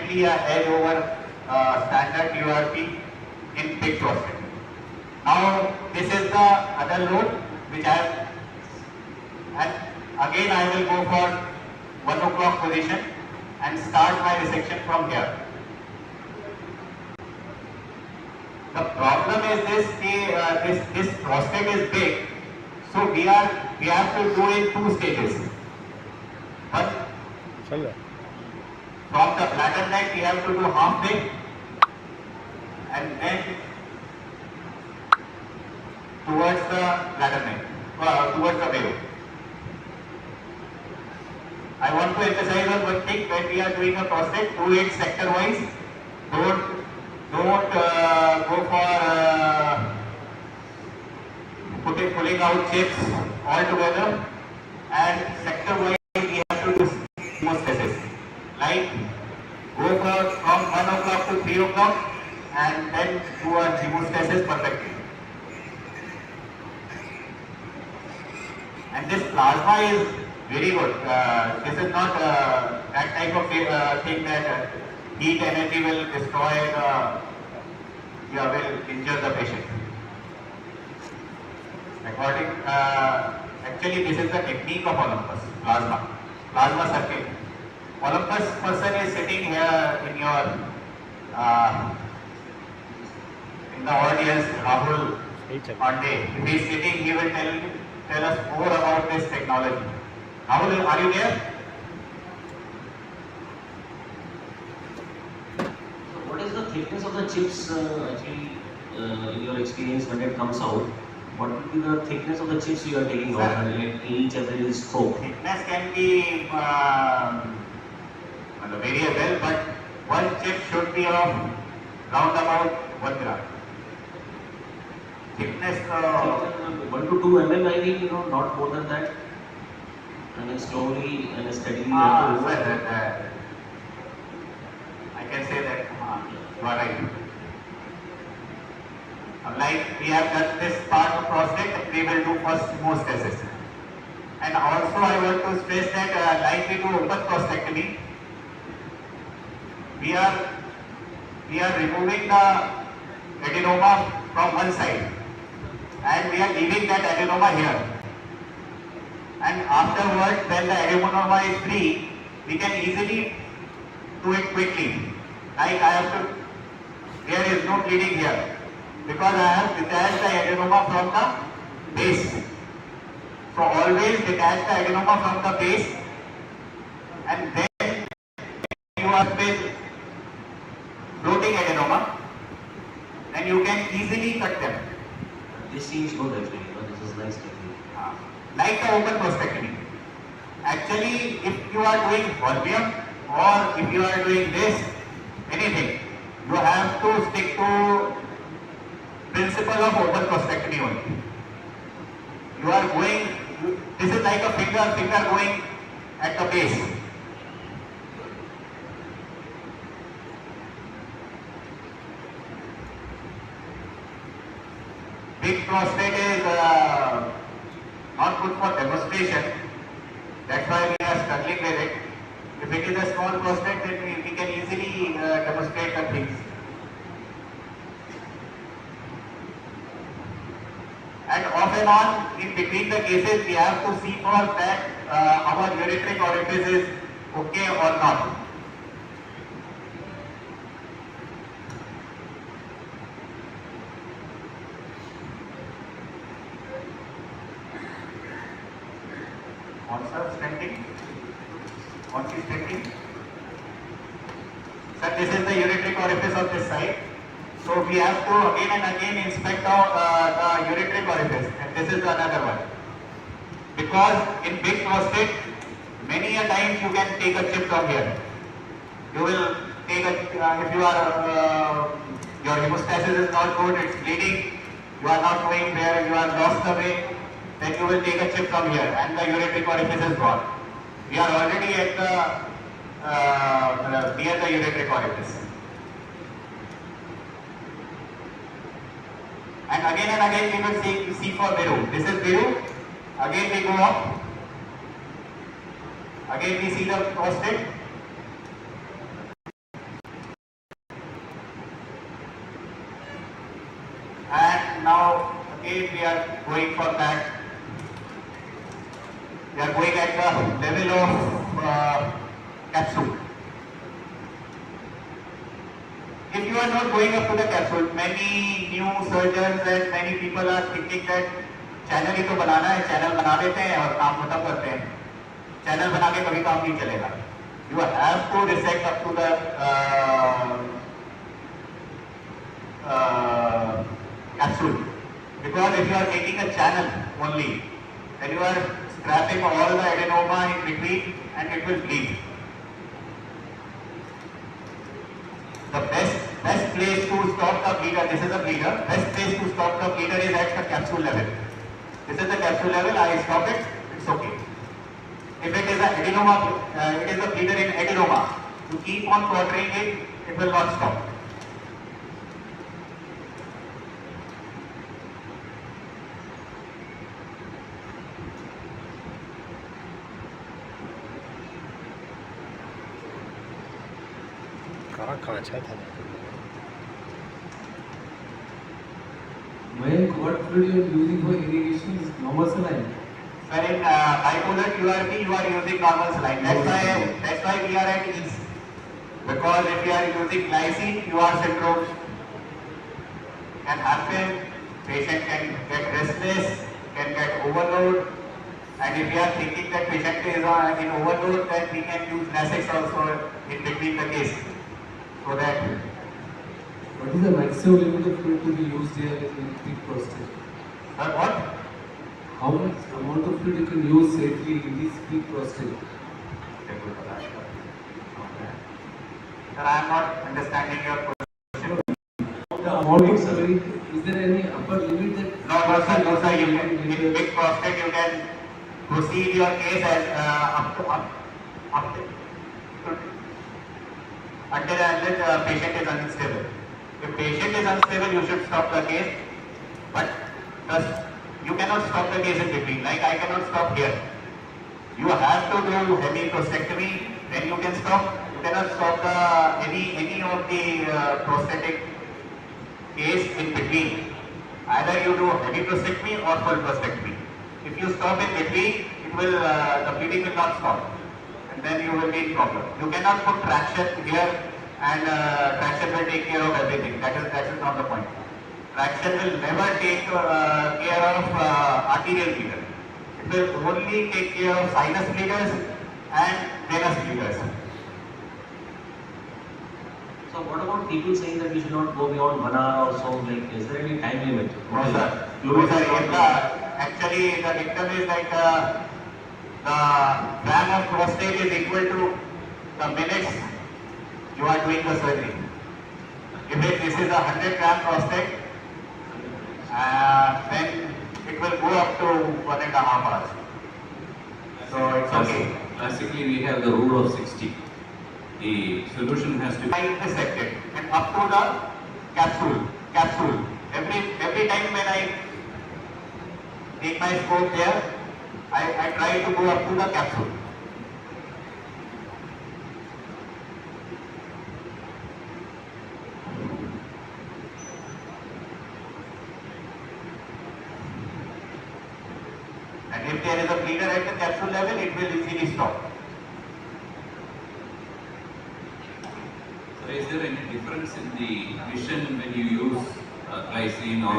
definitely a edge over standard URP in big prostate. Now this is the other load which I have, and again I will go for 1 o'clock position and start my resection from here. The problem is this prostate is big, so we have to do in 2 stages. One, from the bladder neck we have to do half big, and then towards the bladder neck, towards the veil. I want to emphasize on one thing: when we are doing a prostate, do it sector wise. Don't go for pulling out chips altogether, and sector wise we have to do hemostasis. Like go from 1 o'clock to 3 o'clock and then do a hemostasis perfectly. And this plasma is very good. This is not that type of thing that heat energy will destroy will injure the patient. Actually this is the technique of Olympus, plasma circuit. Olympus person is sitting here in your in the audience, Rahul Pandey. If he is sitting, he will tell us more about this technology. Rahul, are you there? So what is the thickness of the chips actually in your experience when it comes out? What will be the thickness of the chips you are taking out in each every stroke? Thickness can be variable, but one chip should be of round about 1 gram. Thickness 1 to 2 mm, I think, not more than that. And then slowly and steadily. I can say that you are right. Like we have done this part of prostate, we will do first hemostasis. And also I want to stress that like we do open prostatectomy, we are removing the adenoma from one side and we are leaving that adenoma here. And afterwards, when the adenoma is free, we can easily do it quickly. Like there is no bleeding here because I have detached the adenoma from the base. So always detach the adenoma from the base, and then you are with floating adenoma, then you can easily cut them. This seems good actually, this is nice technique. Like the open prostatectomy. Actually, if you are doing volume or if you are doing this, anything, you have to stick to principle of open prostatectomy only. You are going, this is like a finger going at the base. Big prostate is not good for demonstration. That's why we are struggling with it. If it is a small prostate, then we can easily demonstrate the things. And off and on, in between the cases, we have to see for that our ureteric orifice is okay or not. Once is stenting. Sir, this is the ureteric orifice of this side. So we have to again and again inspect the ureteric orifice, and this is another one. Because in big prostate, many a times you can take a chip from here. You will take a, if you are, your hemostasis is not good, it's bleeding, you are not knowing where you are lost the way, then you will take a chip from here and the ureteric orifice is gone. We are already at the near the ureteric orifice. And again we will see for Viru. This is Viru. Again we go up. Again we see the prostate. again we are going for that. We are going at the level of capsule. If you are not going up to the capsule, many new surgeons and many people are thinking that channel ही तो बनाना है, channel बना देते हैं और काम खत्म करते हैं. चैनल बना के कभी काम नहीं चलेगा. You have to dissect up to the capsule, because if you are making a channel only, then you are scrapping all the adenoma in between and it will bleed. The best place to stop the bleeder, this is a bleeder, best place to stop the bleeder is at the capsule level. This is the capsule level, I stop it, it's okay. If it is a adenoma, it is a bleeder in adenoma, you keep on watering it, it will not stop. What fluid you are using for irrigation is normal saline. Sir, in bipolar QRP, you are using normal saline. That's why we are at ease. Because if you are using glycine, your syndromes can happen. Patient can get restless, can get overload. And if we are thinking that patient is in overload, then we can use Lasix also in between the case. So that. What is the maximum limit of fluid to be used here in peak prostate? Sir, what? How much amount of fluid you can use safely in this peak prostate? Sir, I am not understanding your question. The amount of fluid, is there any upper limit that? No, sir. You can, in big prostate, you can proceed your case as up to until the patient is unstable. If patient is unstable, you should stop the case. But you cannot stop the case in between. Like I cannot stop here. You have to do heavy prostatectomy, then you can stop. You cannot stop any of the prostatic case in between. Either you do heavy prostatectomy or full prostatectomy. If you stop in between, it will the bleeding will not stop, and then you will be in problem. You cannot put traction here, and traction will take care of everything. That is not the point. Traction will never take care of arterial bleeder. It will only take care of sinus bleeders and venous bleeders. So what about people saying that we should not go beyond 1 hour or so? Like, is there any time limit? No, sir. Actually, the dictum is like the gram of prostate is equal to the minutes you are doing the surgery. If this is a 100-gram prostate, then it will go up to 1.5 hours. So it's okay. Classically, we have the rule of 60. The solution has to be Intersected and up to the capsule. Every time when I take my scope there, I try to go up to the capsule. And if there is a bleeder at the capsule level, it will easily stop. So is there any difference in the vision when you use glycine or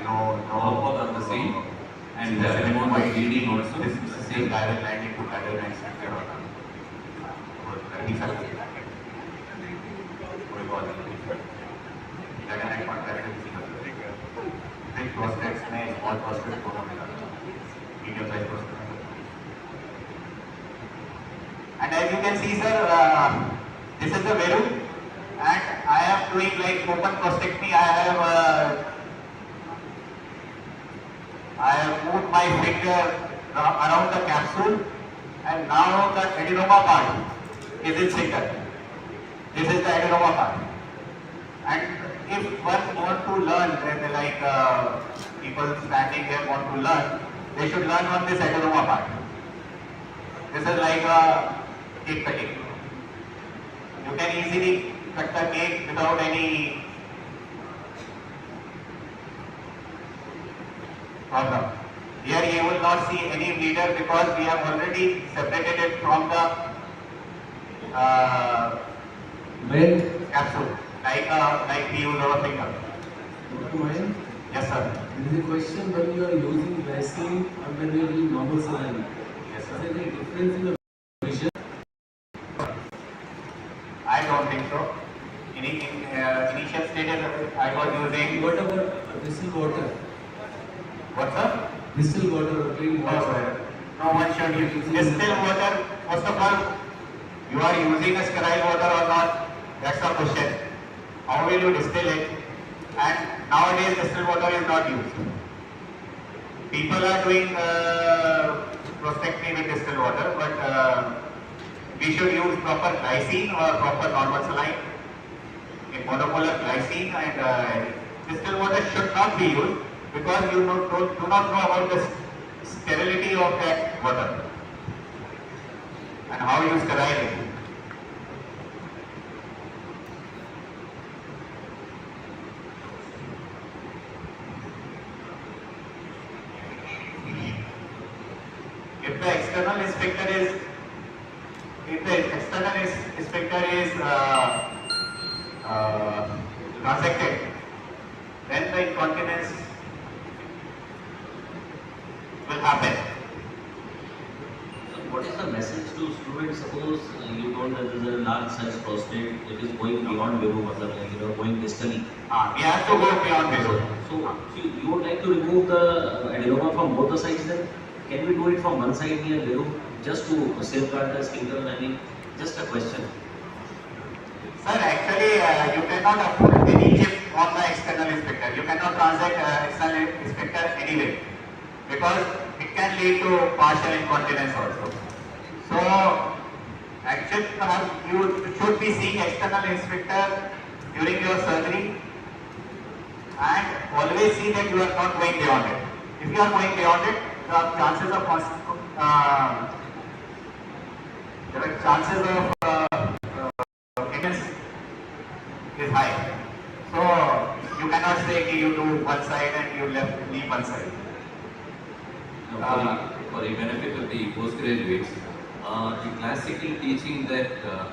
No. all are the same? And the amount of bleeding also This is is the the same? same guideline into guideline structure. Guideline contract big prostates में small prostates दोनों मिला medium size prostate. And as you can see, sir, this is the veru, and I am doing like open prostatectomy. I have moved my finger around the capsule, and now the adenoma part is in center. This is the adenoma part. And if one want to learn, like people standing here want to learn, they should learn on this adenoma part. This is like a cake cutting. You can easily cut the cake without any problem. Here you will not see any bleeder because we have already separated it from the Vent. capsule, like we use our finger. Dr. Mayan, Yes, sir. there is a question when you are using glycerin and when you are using normal saline. Yes, Is sir. there any difference in the vision? I don't think so. In initial stages, I was using What about distilled water? what, sir? Distilled water or plain No, water? sir. No one should use distilled water. First of all, you are using a sterile water or not? That's the question. How will you distill it? And nowadays, distilled water is not used. People are doing prostatectomy with distilled water, but we should use proper glycine or proper normal saline. In monopolar glycine and distilled water should not be used because you do not know about the sterility of that water and how you sterile it. If the external inspector is transected, then the incontinence will happen. So what is the message to students? Suppose you told that there is a large size prostate, it is going beyond Viru, going distally. We have to go beyond Viru. So you would like to remove the adenoma from both the sides then? Can we do it from one side near Viru just to safeguard the sphincter lining? Just a question. Sir, actually, you cannot afford any chip on the external inspector. You cannot transact external inspector anyway because it can lead to partial incontinence also. So, actually, you should be seeing external inspector during your surgery and always see that you are not going beyond it. If you are going beyond it, the chances of hindrance is high. So you cannot say that you do one side and you leave one side. For the benefit of the postgraduates, the classical teaching that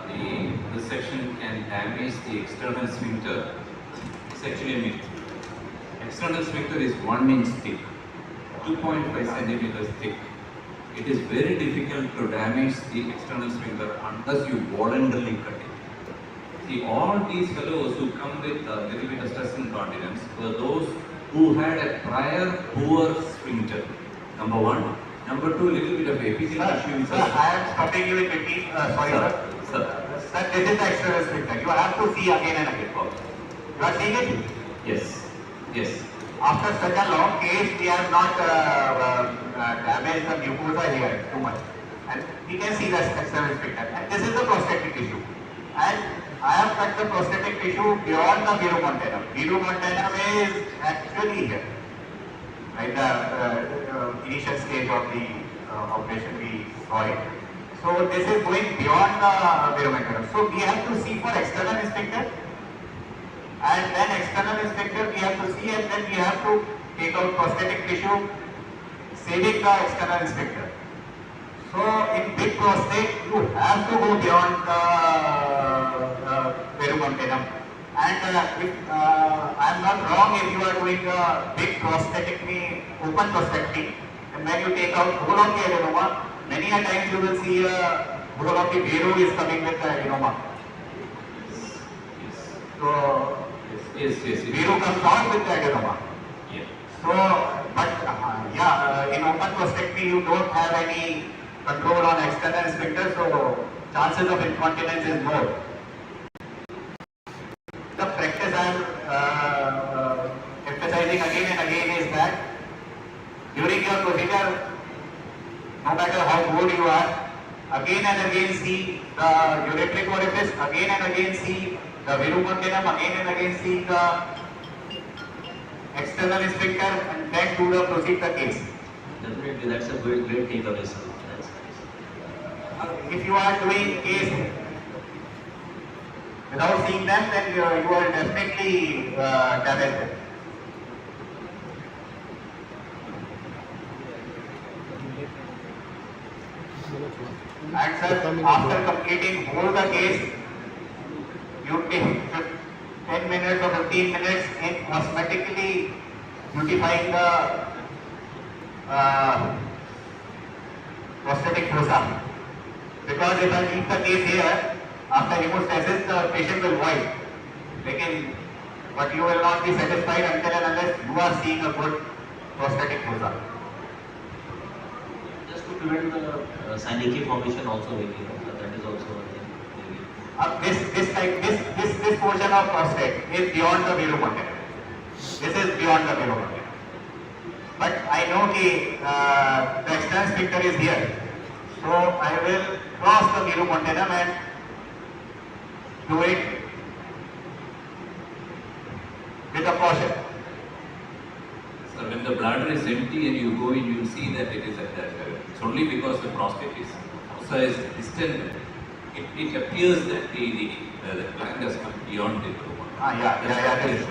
the section can damage the external sphincter is actually a myth. External sphincter is 1 inch thick, 2.5 centimeters thick. It is very difficult to damage the external sphincter unless you voluntarily cut it. See, all these fellows who come with a little bit of stress incontinence were those who had a prior poor sphincter. Number one. Number two, little bit of epithelial tissue. Sir, I am stopping you in between. Sorry, sir. Sir, this is the external sphincter. You have to see again and again. You are seeing it? Yes. Yes. After such a long case, we have not damaged the mucosa here too much. And we can see the external sphincter. And this is the prostatic tissue. And I have cut the prostatic tissue beyond the virumontanum. Virumontanum is actually here. Like the initial stage of the operation we saw it. So this is going beyond the virumontanum. So we have to see for external sphincter. And then external inspector we have to see and then we have to take out prostatic tissue, saving the external inspector. So in big prostate you have to go beyond the virumontanum. And if I am not wrong, if you are doing a big prostatectomy, open prostatectomy, and when you take out whole of the adenoma, many a times you will see whole of the viru is coming with the adenoma. So Yes. Viru comes out with the adenoma. Yeah. So, but in open prostatectomy you don't have any control on external sphincter, so chances of incontinence is more. The practice I am emphasizing again and again is that during your procedure, no matter how good you are, again and again see the ureteric orifice, again and again see the virumontanum, again and again see the external sphincter and then do the proceed the case. Definitely, that's a great takeaway, sir. That's nice. If you are doing case without seeing them, then you are definitely damaged. And sir, after completing whole the case, you take 10 minutes or 15 minutes in cosmetically beautifying the prosthetic fossa. Because if I leave the case here, after hemostasis, the patient will void. But you will not be satisfied until and unless you are seeing a good prosthetic fossa. Just to prevent the syndicate formation also, maybe, that is also a thing. This portion of prostate is beyond the below content. This is beyond the below content. But I know the external sphincter is here. So I will cross the below continuum and do it with a caution. So when the bladder is empty and you go in, you will see that it is at that level. It's only because the prostate fossa is distended. It appears that the gland has come beyond the below.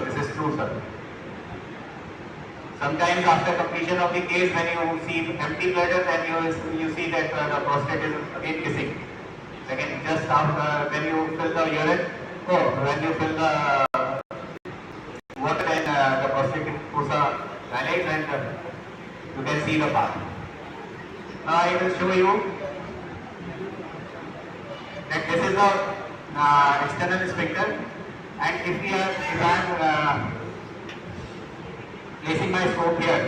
This is true, sir. Sometimes after completion of the case, when you see empty bladder, then you see that the prostate is again kissing. Second, just after when you fill the urine, when you fill the water, then the prostate fossa dilates and you can see the path. Now I will show you that this is the external sphincter, and if I am placing my scope here,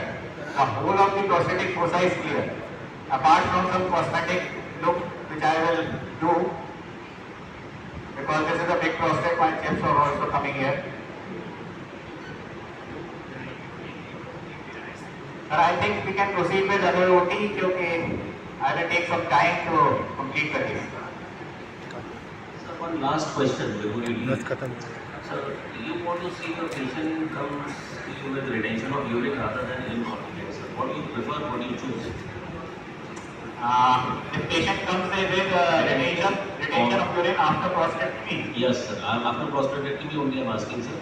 the whole of the prosthetic fossa is clear. Apart from some cosmetic look which I will do, because this is a big prostate, my chips are also coming here. But I think we can proceed with other OT because I will take some time to complete the case. Sir, one last question before you leave. Sir, you want to see the patient comes to you with retention of urine rather than incontinence. What do you prefer? What do you choose? If patient comes with retention of urine after prostatectomy. Yes, sir. After prostatectomy only I am asking, sir.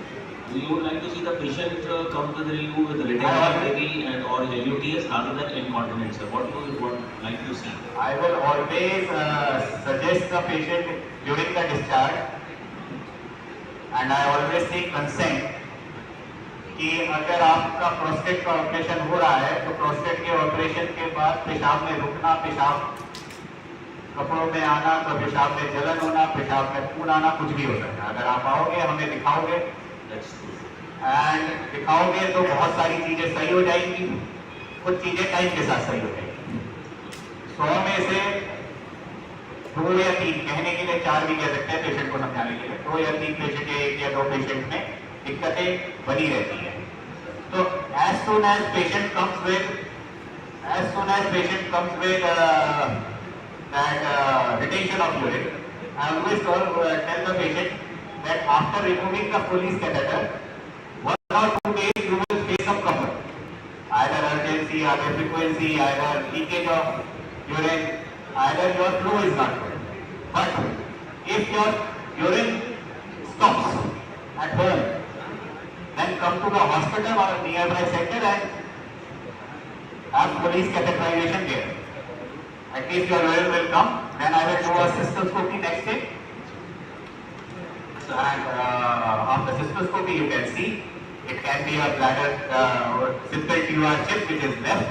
You would like to see the patient come to you with retention maybe and or LUTS rather than incontinence, sir. What do you like to see? I will always suggest the patient during the discharge, and I always take consent कि अगर आपका prostate का operation हो रहा है तो prostate के operation के बाद पेशाब में रुकना, पेशाब कपड़ों में आना, तो पेशाब में जलन होना, पेशाब में खून आना, कुछ भी हो सकता है. अगर आप आओगे, हमें दिखाओगे एंड दिखाओगे तो बहुत सारी चीजें सही हो जाएंगी, कुछ चीजें टाइम के साथ सही हो जाएंगी. 100 में से 2 या 3, कहने के लिए 4 भी कह सकते हैं पेशेंट को समझाने के लिए, 2 या 3 पेशेंट, 1 या 2 पेशेंट में दिक्कतें बनी रहती है. तो as soon as patient comes with that retention of urine, I always tell the patient that after removing the Foley's catheter, 1 or 2 days you will face some problem, either urgency, either frequency, either leakage of urine, either your flow is not good. But if your urine stops at home, then come to the hospital or a nearby center and have Foley's catheterization there. At least your urine will come. Then I will do a cystoscopy next day. And after cystoscopy, you can see it can be a bladder simple TUR chip which is left.